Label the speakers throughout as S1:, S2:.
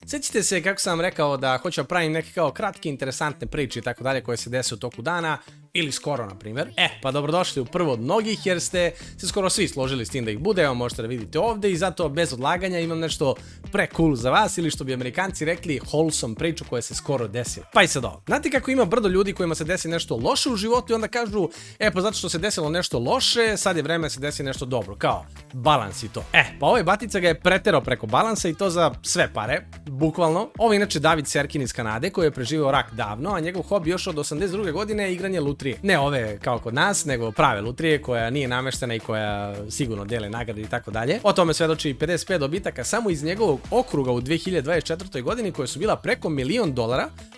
S1: Sjećate se kako sam rekao da hoću da pravim neke kao kratke, interesantne priče i tako dalje koje se dese u toku dana ili skoro, na primjer. Pa dobrodošli u prvo od mnogih jer ste se skoro svi složili s tim da ih bude, evo možete da vidite ovdje i zato bez odlaganja imam nešto pre cool za vas ili što bi Amerikanci rekli wholesome priču koja se skoro desila. Pa i sad ovo. Znate kako ima brdo ljudi kojima se desi nešto loše u životu i onda kažu pa zato što se desilo nešto loše, sad je vreme da se desi nešto dobro, kao balans i to. Pa ovaj batica ga je preterao preko balansa i to za sve pare, bukvalno. Ovo je inače David Serkin iz Kanade koji je preživio rak davno, a njegov hobi još od 82. godine je igranje lutrije. Ne ove kao kod nas, nego prave lutrije koja nije nameštena i koja sigurno dele nagrade i tako dalje. O tome svedoči 55 dobitaka samo iz njegovog okruga u 2024. godini koje su bila preko $1 milion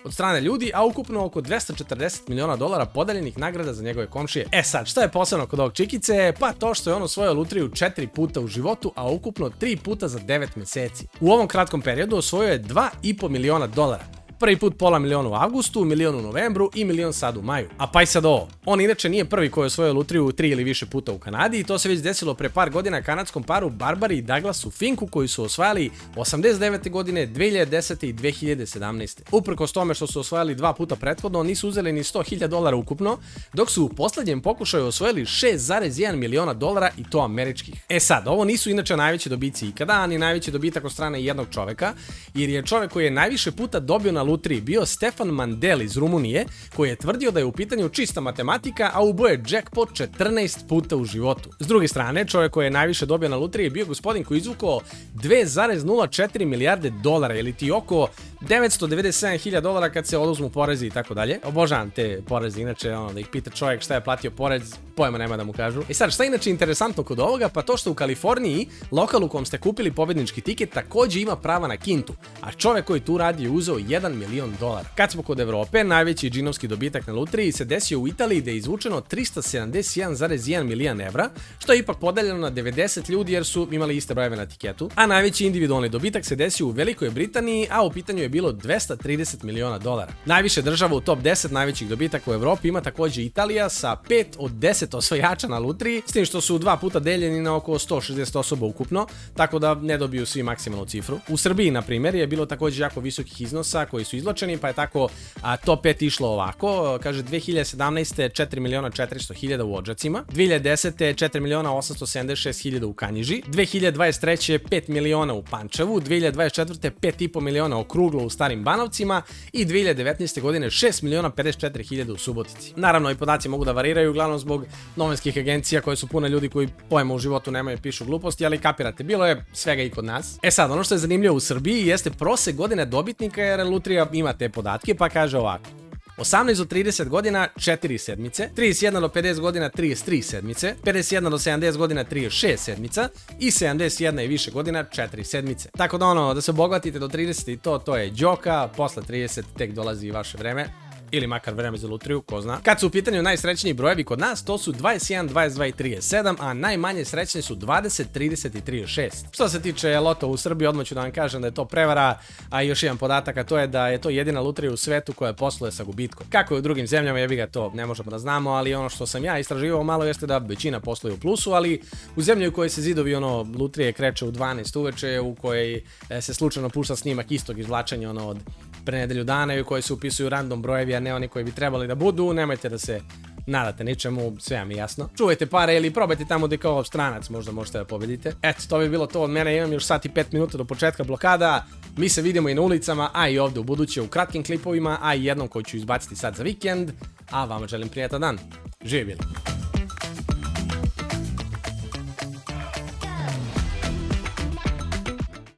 S1: od strane ljudi, a ukupno oko $240 miliona podeljenih nagrada za njegove komšije. Sad, šta je posebno kod ovog čikice? Pa to što je on osvojio lutriju 4 puta u životu, a ukupno 3 puta za 9 meseci. U ovom kratkom periodu osvojio je $2,5 miliona. Prvi put $500 miliona u avgustu, $1 milion u novembru i $1 milion sad u maju. A pa i sad ovo. On inače nije prvi koji je osvojio lutriju 3 ili više puta u Kanadi i to se već desilo pre par godina kanadskom paru Barbari i Douglasu Finku koji su osvajali 89. godine, 2010. i 2017. Uprkos tome što su osvajali 2 puta prethodno, nisu uzeli ni $100,000 ukupno, dok su u poslednjem pokušaju osvojili $6,1 miliona i to američkih. Sad, ovo nisu inače najveći dobici ikada, ni najveći dobitak od strane jednog čoveka, jer je čovek koji je najviše puta dobio na lutriji bio Stefan Mandel iz Rumunije, koji je tvrdio da je u pitanju čista matematika, a ubo je jackpot 14 puta u životu. S druge strane, čovjek koji je najviše dobio na lutriji je bio gospodin koji izvukao $2,04 milijarde ili ti oko $997,000 kad se oduzmu porezi i tako dalje. Obožavam te poreze, inače da ih pita čovjek šta je platio porez, pojma nema da mu kažu. Sad, šta je inače interesantno kod ovoga? Pa to što u Kaliforniji, lokal u kom ste kupili pobednički tiket takođe ima prava na kintu, a čovjek koji tu radi je uzeo $1 milion. Kad smo kod Evrope, najveći džinovski dobitak na lutriji se desio u Italiji gde je izvučeno €371,1 milion, što je ipak podeljeno na 90 ljudi jer su imali iste brojeve na tiketu, a najveći individualni dobitak se desio u Velikoj Britaniji, a u pitanju je bilo $230 miliona. Najviše država u top 10 najvećih dobitaka u Evropi ima takođe Italija sa 5 od 10 osvajača na lutriji, s tim što su 2 puta deljeni na oko 160 osoba ukupno, tako da ne dobiju svi maksimalnu cifru. U Srbiji, na primjer, je bilo takođe jako visokih iznosa koji su izločeni, pa je tako top 5 išlo ovako, kaže 2017. 4.400.000 u Odžacima, 2010. 4.876.000 u Kanjiži, 2023. 5 miliona u Pančevu, 2024. 5,5 miliona okruglo u Starim Banovcima i 2019. godine 6.054.000 u Subotici. Naravno, i podaci mogu da variraju, uglavnom zbog novinskih agencija koje su pune ljudi koji pojma u životu nemaju, pišu gluposti, ali kapirate, bilo je svega i kod nas. Sad, ono što je zanimljivo u Srbiji jeste prosek godine dobitnika, jer lutrija ima te podatke, pa kaže ovako. 18 do 30 godina 4 sedmice, 31 do 50 godina 33 sedmice, 51 do 70 godina 36 sedmica i 71 i više godina 4 sedmice. Tako da da se obogatite do 30 i to je džoka, posle 30 tek dolazi i vaše vreme. Ili makar vreme za lutriju, ko zna. Kad su u pitanju najsrećniji brojevi kod nas, to su 21, 22 i 37, a najmanje srećni su 20, 30 i 36. Što se tiče loto u Srbiji, odmah ću da vam kažem da je to prevara, a još jedan podatak, a to je da je to jedina lutrija u svetu koja posluje sa gubitkom. Kako je u drugim zemljama, jebi ga, to ne možemo da znamo, ali ono što sam ja istraživao malo jeste da većina posluje u plusu, ali u zemlji u kojoj se zidovi lutrije kreće u 12 uveče, u kojoj se slučajno pušta snimak istog izvlačenja od pre nedelju dana i u kojoj se upisuju random brojevi, a ne oni koji bi trebali da budu, nemojte da se nadate ničemu, sve vam je jasno. Čuvajte pare ili probajte tamo gde kao stranac možda možete da pobedite. To bi bilo to od mene, imam još sat i 5 minuta do početka blokada. Mi se vidimo i na ulicama, a i ovde u buduće u kratkim klipovima, a i jednom koji ću izbaciti sad za vikend. A vama želim prijatan dan. Živjeli!